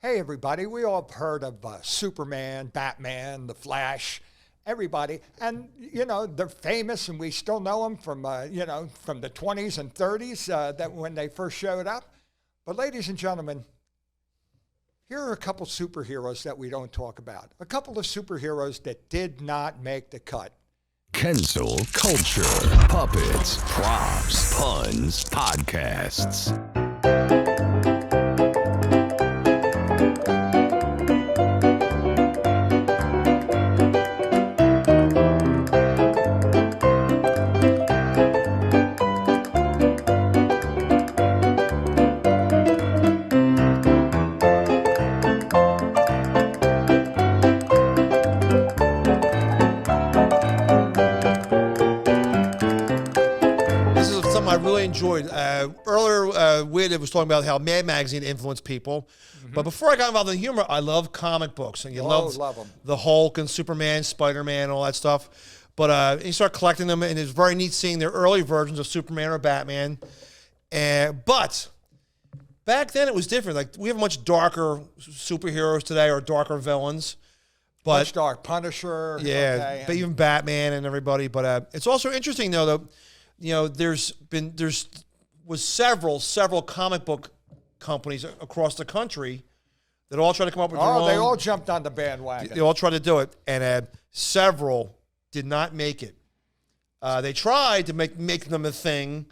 Hey, everybody, we all have heard of Superman, Batman, The Flash, everybody. And, they're famous and we still know them from, from the 20s and 30s that when they first showed up. But ladies and gentlemen, here are a couple superheroes that we don't talk about. A couple of superheroes that did not make the cut. Kensil Culture, Puppets, Props, Puns, Podcasts. I really enjoyed. Earlier, Wid was talking about how Mad Magazine influenced people. Mm-hmm. But before I got involved in humor, I love comic books. And you love them. The Hulk and Superman, Spider-Man, all that stuff. But you start collecting them, and it's very neat seeing their early versions of Superman or Batman. But back then, it was different. Like, we have much darker superheroes today, or darker villains. But, much dark. Punisher. Yeah, okay, but even Batman and everybody. But it's also interesting, though, was several comic book companies across the country that all tried to come up with their own. They all jumped on the bandwagon. They all tried to do it, and several did not make it. They tried to make them a thing.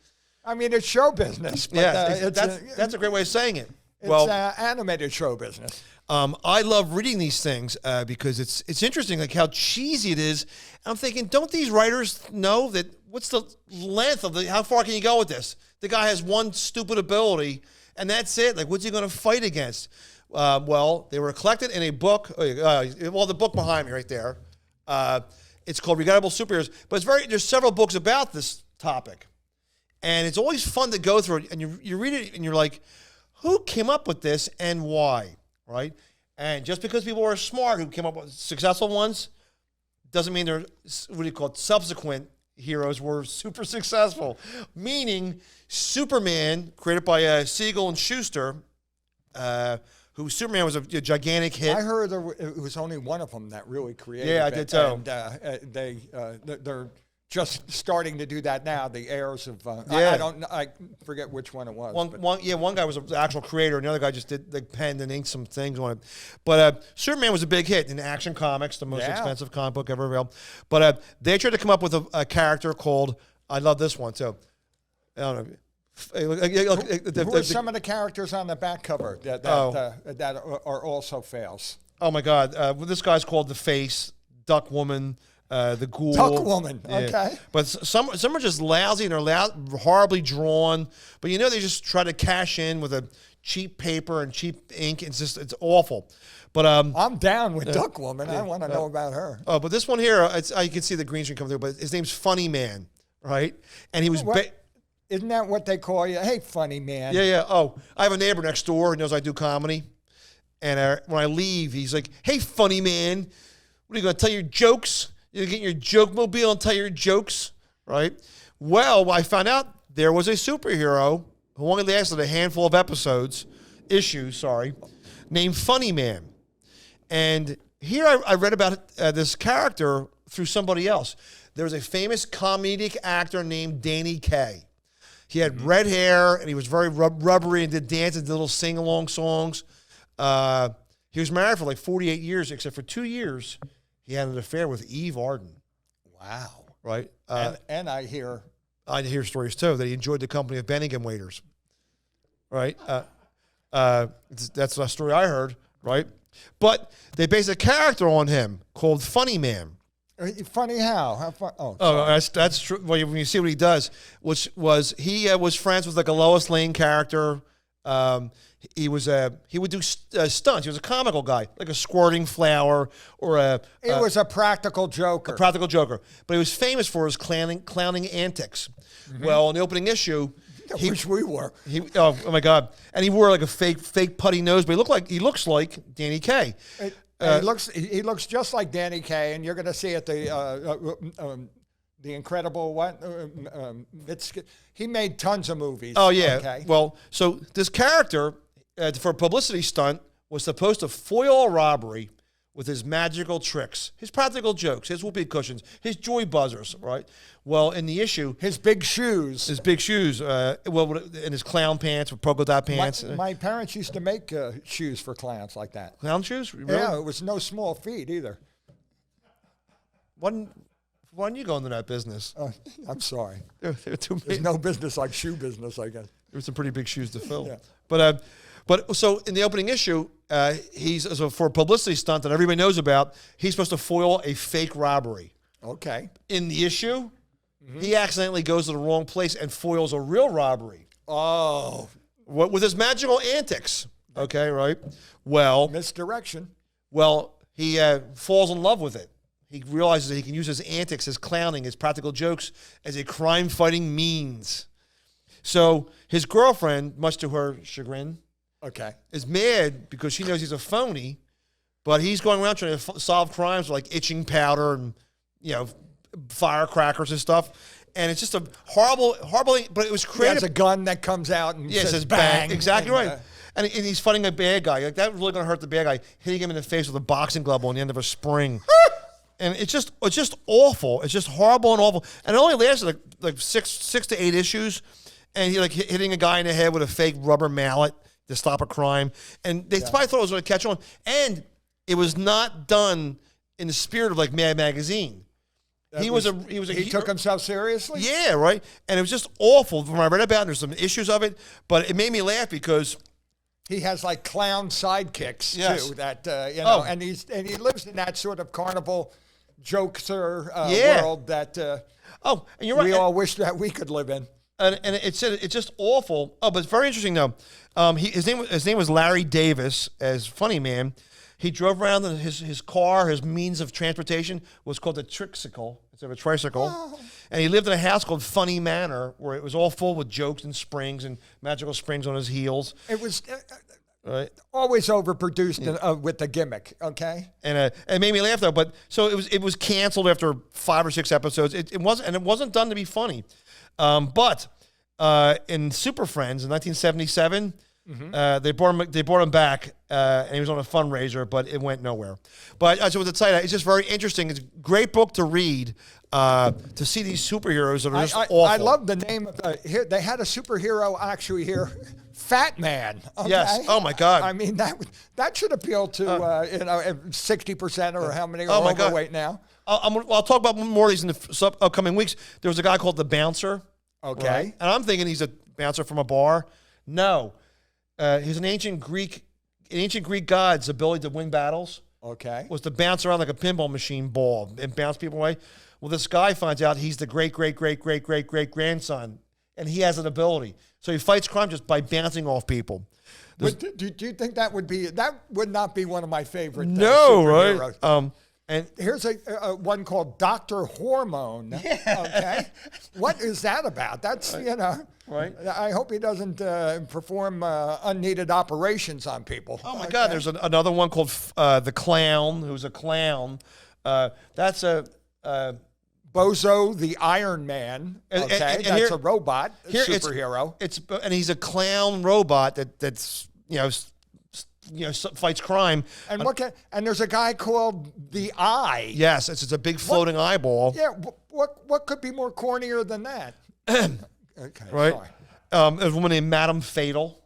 I mean, it's show business. But, yeah, that's a great way of saying it. It's animated show business. I love reading these things because it's interesting, like how cheesy it is. I'm thinking, don't these writers know that? What's the length of how far can you go with this? The guy has one stupid ability, and that's it. Like, what's he going to fight against? Well, they were collected in a book. The book behind me right there. It's called Regrettable Superheroes. But there's several books about this topic. And it's always fun to go through it. And you read it, and you're like, who came up with this and why? Right? And just because people are smart who came up with successful ones doesn't mean they're, subsequent heroes were super successful. Meaning, Superman, created by Siegel and Schuster, Superman was a gigantic hit. I heard it was only one of them that really created it. Yeah, I did too. And they're just starting to do that now. The heirs of I forget which one it was. One guy was the actual creator, and the other guy just penned and inked some things on it. But Superman was a big hit in Action Comics, the most expensive comic book ever available. But they tried to come up with a character called, I love this one too. I don't know. Who are some of the characters on the back cover that are also fails? Oh my God! This guy's called the Face, Duck Woman. The Ghoul. Duck Woman, okay. But some are just lousy and they're horribly drawn. But they just try to cash in with a cheap paper and cheap ink. It's awful. But I'm down with Duck Woman. I want to know about her. Oh, but this one here, you can see the green screen coming through. But his name's Funny Man, right? And he was. Isn't that what they call you? Hey, Funny Man. Yeah. Oh, I have a neighbor next door who knows I do comedy, and when I leave, he's like, "Hey, Funny Man, what are you going to tell your jokes? You get your joke mobile and tell your jokes, right?" Well, I found out there was a superhero who only lasted a handful of issues, named Funny Man. And here I read about this character through somebody else. There was a famous comedic actor named Danny Kaye. He had red hair, and he was very rubbery and did dances and did little sing-along songs. He was married for like 48 years, except for 2 years. He had an affair with Eve Arden. Wow. Right? And I hear stories, too, that he enjoyed the company of Bennigan waiters. Right? That's a story I heard, right? But they based a character on him called Funny Man. Funny how? How fun? That's true. Well, when you see what he does, which was he was friends with like a Lois Lane character. He would do stunts. He was a comical guy, like a squirting flower or He was a practical joker. But he was famous for his clowning antics. Mm-hmm. Well, in the opening issue, which we were. Oh my God! And he wore like a fake putty nose, but he looks like Danny Kaye. He looks just like Danny Kaye, and you're going to see at the Incredible he made tons of movies. Oh yeah. Okay. Well, so this character for a publicity stunt was supposed to foil a robbery with his magical tricks, his practical jokes, his whoopee cushions, his joy buzzers, right? Well, in the issue, His big shoes. and his clown pants with polka dot pants. My parents used to make shoes for clowns like that. Clown shoes? Really? Yeah, it was no small feat either. Why didn't you go into that business? I'm sorry. They're too There's big. no business like shoe business, I guess. There's some pretty big shoes to fill. Yeah. But so in the opening issue, for a publicity stunt that everybody knows about, he's supposed to foil a fake robbery. Okay. In the issue, he accidentally goes to the wrong place and foils a real robbery. Oh, With his magical antics. Okay, right? Well, misdirection. he falls in love with it. He realizes that he can use his antics, his clowning, his practical jokes as a crime-fighting means. So his girlfriend, much to her chagrin, Okay. is mad because she knows he's a phony, but he's going around trying to solve crimes with like itching powder and, firecrackers and stuff. And it's just a horrible, but it was He creative. has a gun that comes out and Yeah, it says bang. Exactly and, right. And he's fighting a bad guy. Like, that was really going to hurt the bad guy, hitting him in the face with a boxing glove on the end of a spring. And it's just awful. It's just horrible and awful. And it only lasted like six to 8 issues. And he hitting a guy in the head with a fake rubber mallet to stop a crime. And they probably thought it was going to catch on. And it was not done in the spirit of like Mad Magazine. He took himself seriously? Yeah, right. And it was just awful when I read about it. There's some issues of it, but it made me laugh because He has like clown sidekicks Yes. too. That Oh. and he lives in that sort of carnival jokester Yeah. world that and you're right. we all wish that we could live in. And it said it's just awful. Oh, but it's very interesting though. His name was Larry Davis. As funny man, he drove around in his car. His means of transportation was called a tricycle instead of a tricycle. Oh. And he lived in a house called Funny Manor, where it was all full with jokes and springs and magical springs on his heels. It was Right. always overproduced with the gimmick. Okay. And it made me laugh though. But so it was canceled after 5 or 6 episodes. It wasn't done to be funny. But in Super Friends in 1977, they brought him back, and he was on a fundraiser, but it went nowhere. But I just want to tell you that it's just very interesting. It's a great book to read, to see these superheroes that are just awful. I love the name. Here they had a superhero actually here, Fat Man. Okay? Yes. Oh, my God. I mean that should appeal to 60% or how many oh, are my God. overweight now. I'll talk about more of these in the upcoming weeks. There was a guy called the Bouncer. Okay. Right? And I'm thinking he's a bouncer from a bar. No. He's an ancient Greek god's ability to win battles Okay. was to bounce around like a pinball machine ball and bounce people away. Well, this guy finds out he's the great-great-great-great-great-great-grandson, and he has an ability. So he fights crime just by bouncing off people. But do you think that would not be one of my favorite No, superheroes? right? And Here's a one called Dr. Hormone. Okay. What is that about? That's, Right. I hope he doesn't perform unneeded operations on people. oh my God, there's another one called the Clown, who's a clown. That's a Bozo the Iron Man. And- Okay. and That's here- a robot here superhero. and he's a clown robot that's fights crime. And and there's a guy called the Eye. Yes, it's a big floating eyeball. Yeah. What could be more cornier than that? Okay. Right. Sorry. There's a woman named Madame Fatal.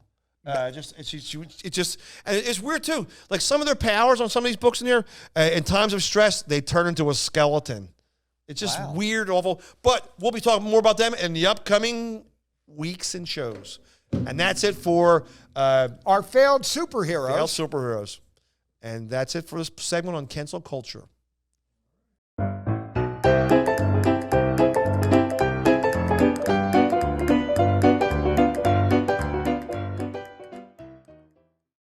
And it's weird too. Like some of their powers on some of these books in here, in times of stress, they turn into a skeleton. It's just Wow. weird, awful. But we'll be talking more about them in the upcoming weeks and shows. And that's it for Our failed superheroes. Superheroes. And that's it for this segment on Kensil Culture.